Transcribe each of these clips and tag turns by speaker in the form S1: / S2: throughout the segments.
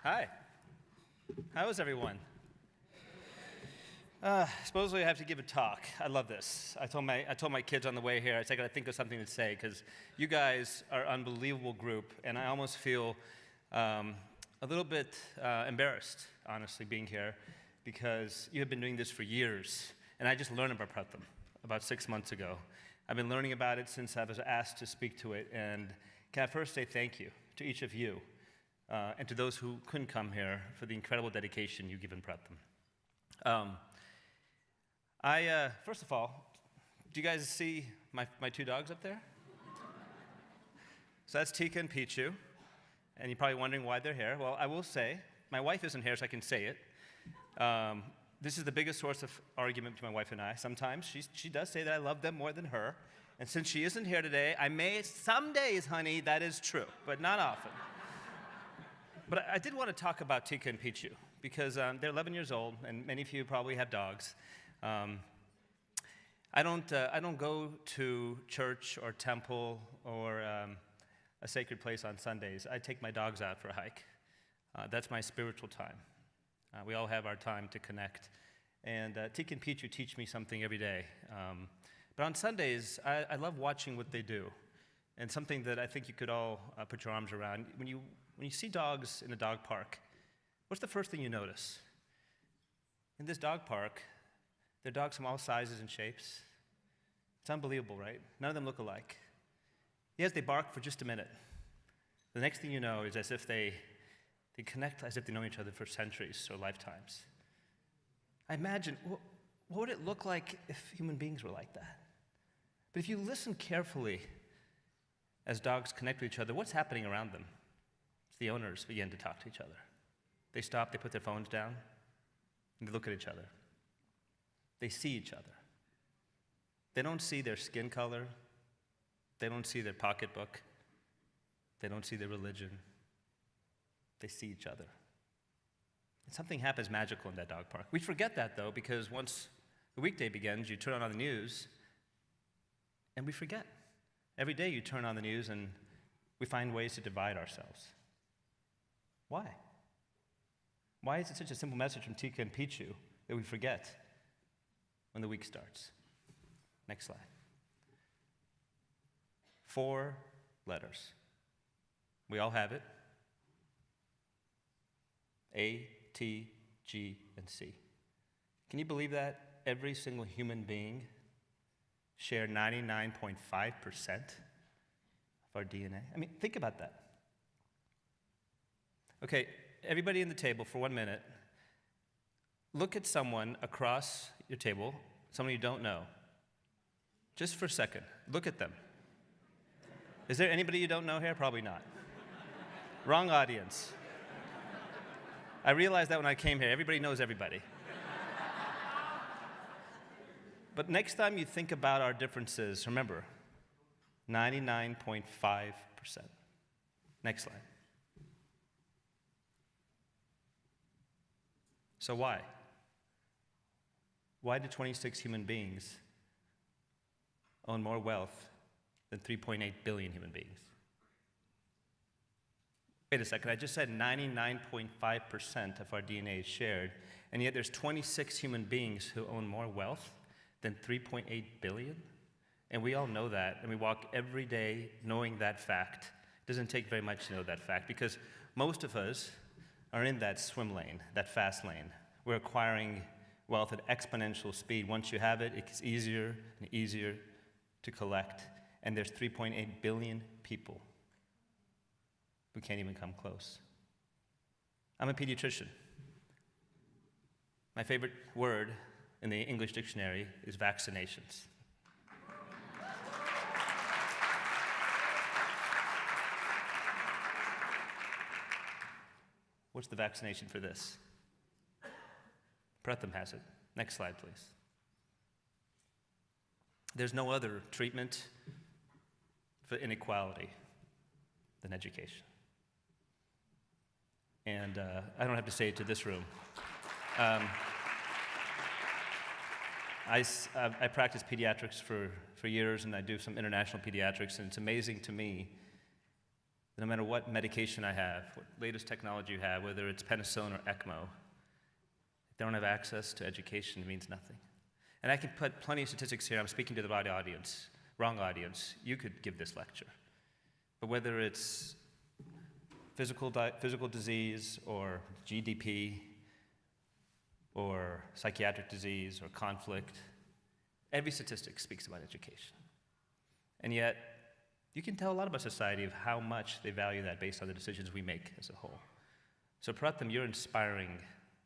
S1: Hi. How is everyone? Supposedly I have to give a talk. I love this. I told my kids on the way here, I said I gotta think of something to say because you guys are an unbelievable group, and I almost feel a little bit embarrassed, honestly, being here because you have been doing this for years, and I just learned about Pratham about 6 months ago. I've been learning about it since I was asked to speak to it, and can I first say thank you to each of you and to those who couldn't come here for the incredible dedication you've given Pratham. First of all, do you guys see my two dogs up there? So that's Tika and Pichu, and you're probably wondering why they're here. Well, I will say, my wife isn't here, so I can say it. This is the biggest source of argument between my wife and I. Sometimes she does say that I love them more than her, and since she isn't here today, some days, honey, that is true, but not often. But I did want to talk about Tika and Pichu, because they're 11 years old, and many of you probably have dogs. I don't go to church or temple or a sacred place on Sundays. I take my dogs out for a hike. That's my spiritual time. We all have our time to connect. And Tika and Pichu teach me something every day. But on Sundays, I love watching what they do. And something that I think you could all put your arms around. When you see dogs in a dog park, what's the first thing you notice? In this dog park, there are dogs from all sizes and shapes. It's unbelievable, right? None of them look alike. Yes, they bark for just a minute. The next thing you know is as if they connect as if they've known each other for centuries or lifetimes. I imagine, what would it look like if human beings were like that? But if you listen carefully as dogs connect with each other, what's happening around them? It's the owners begin to talk to each other. They stop, they put their phones down, and they look at each other. They see each other. They don't see their skin color. They don't see their pocketbook. They don't see their religion. They see each other. And something happens magical in that dog park. We forget that, though, because once the weekday begins, you turn on the news, and we forget. Every day you turn on the news, and we find ways to divide ourselves. Why? Why is it such a simple message from Tika and Pichu that we forget when the week starts? Next slide. 4 letters. We all have it. A, T, G, and C. Can you believe that every single human being share 99.5% of our DNA? I mean, think about that. Okay, everybody in the table for 1 minute, look at someone across your table, someone you don't know. Just for a second, look at them. Is there anybody you don't know here? Probably not. Wrong audience. I realized that when I came here. Everybody knows everybody. But next time you think about our differences, remember, 99.5%. Next slide. So why? Why do 26 human beings own more wealth than 3.8 billion human beings? Wait a second, I just said 99.5% of our DNA is shared, and yet there's 26 human beings who own more wealth than 3.8 billion? And we all know that, and we walk every day knowing that fact. It doesn't take very much to know that fact, because most of us are in that swim lane, that fast lane. We're acquiring wealth at exponential speed. Once you have it, it's easier and easier to collect. And there's 3.8 billion people who can't even come close. I'm a pediatrician. My favorite word in the English dictionary is vaccinations. What's the vaccination for this? Pratham has it. Next slide, please. There's no other treatment for inequality than education. And I don't have to say it to this room. I practiced pediatrics for years, and I do some international pediatrics, and it's amazing to me no matter what medication I have, what latest technology you have, whether it's penicillin or ECMO, if they don't have access to education, it means nothing. And I can put plenty of statistics here. I'm speaking to the right audience, wrong audience. You could give this lecture. But whether it's physical disease or GDP or psychiatric disease or conflict, every statistic speaks about education. And yet, you can tell a lot about society of how much they value that based on the decisions we make as a whole. So Pratham, you're inspiring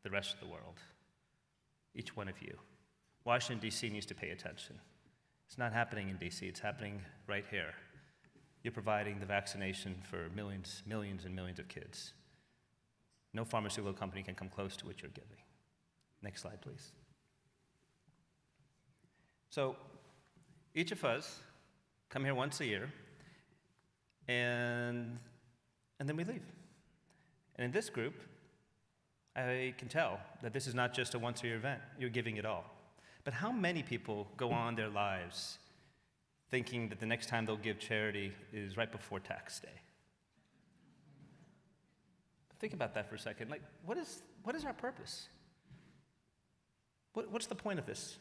S1: the rest of the world, each one of you. Washington, D.C. needs to pay attention. It's not happening in D.C., it's happening right here. You're providing the vaccination for millions and millions of kids. No pharmaceutical company can come close to what you're giving. Next slide, please. So each of us come here once a year, and then we leave. And in this group, I can tell that this is not just a once-a-year event. You're giving it all. But how many people go on their lives thinking that the next time they'll give charity is right before tax day? Think about that for a second. Like, what is our purpose? What's the point of this?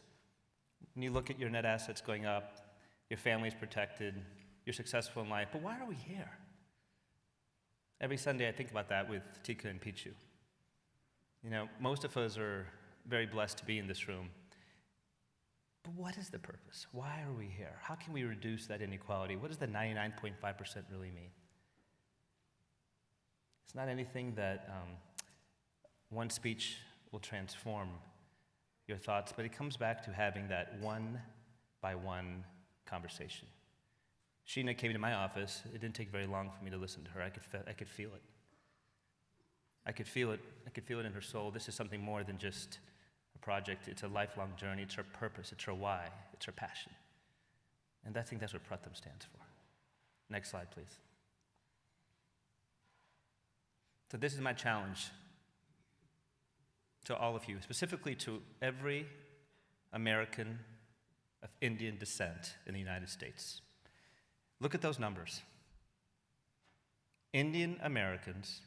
S1: When you look at your net assets going up, your family's protected, you're successful in life, but why are we here? Every Sunday I think about that with Tika and Pichu. You know, most of us are very blessed to be in this room. But what is the purpose? Why are we here? How can we reduce that inequality? What does the 99.5% really mean? It's not anything that one speech will transform your thoughts, but it comes back to having that one-by-one conversation. Sheena came to my office. It didn't take very long for me to listen to her. I could feel it. I could feel it in her soul. This is something more than just a project. It's a lifelong journey. It's her purpose. It's her why. It's her passion. And I think that's what Pratham stands for. Next slide, please. So this is my challenge to all of you, specifically to every American of Indian descent in the United States. Look at those numbers. Indian Americans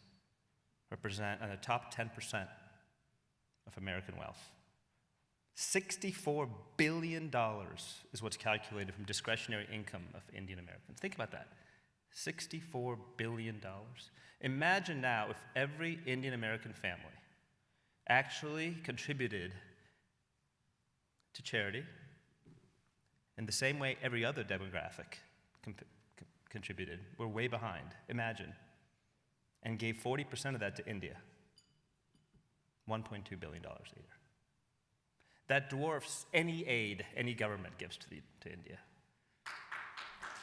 S1: represent the top 10% of American wealth. $64 billion is what's calculated from discretionary income of Indian Americans. Think about that. $64 billion. Imagine now if every Indian American family actually contributed to charity in the same way every other demographic contributed. We're way behind. Imagine. And gave 40% of that to India. $1.2 billion a year. That dwarfs any aid any government gives to India.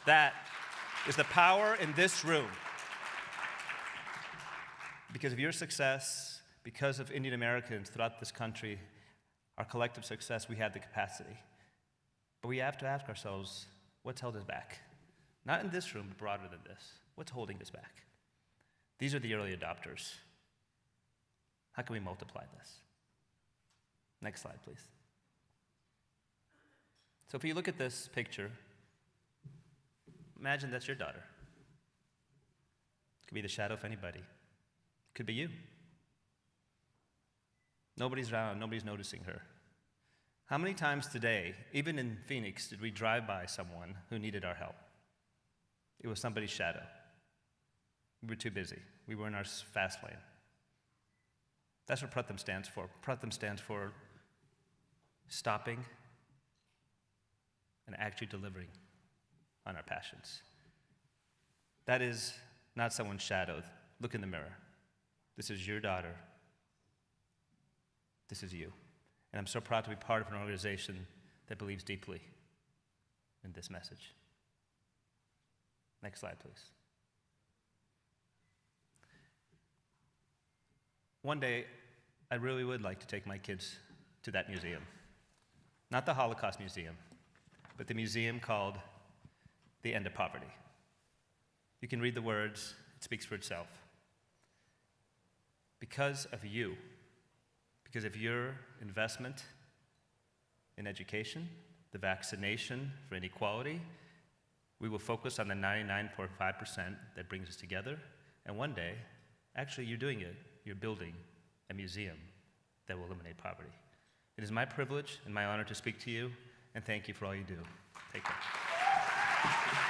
S1: That is the power in this room. Because of your success, because of Indian Americans throughout this country, our collective success, we have the capacity. But we have to ask ourselves, what's held us back? Not in this room, but broader than this. What's holding us back? These are the early adopters. How can we multiply this? Next slide, please. So if you look at this picture, imagine that's your daughter. It could be the shadow of anybody. It could be you. Nobody's around, nobody's noticing her. How many times today, even in Phoenix, did we drive by someone who needed our help? It was somebody's shadow. We were too busy. We were in our fast lane. That's what Pratham stands for. Pratham stands for stopping and actually delivering on our passions. That is not someone's shadow. Look in the mirror. This is your daughter. This is you. And I'm so proud to be part of an organization that believes deeply in this message. Next slide, please. One day, I really would like to take my kids to that museum. Not the Holocaust Museum, but the museum called The End of Poverty. You can read the words, it speaks for itself. Because of you, because of your investment in education, the vaccination for inequality, We will focus on the 99.5% that brings us together, and one day, actually you're doing it, you're building a museum that will eliminate poverty. It is my privilege and my honor to speak to you, and thank you for all you do. Take care.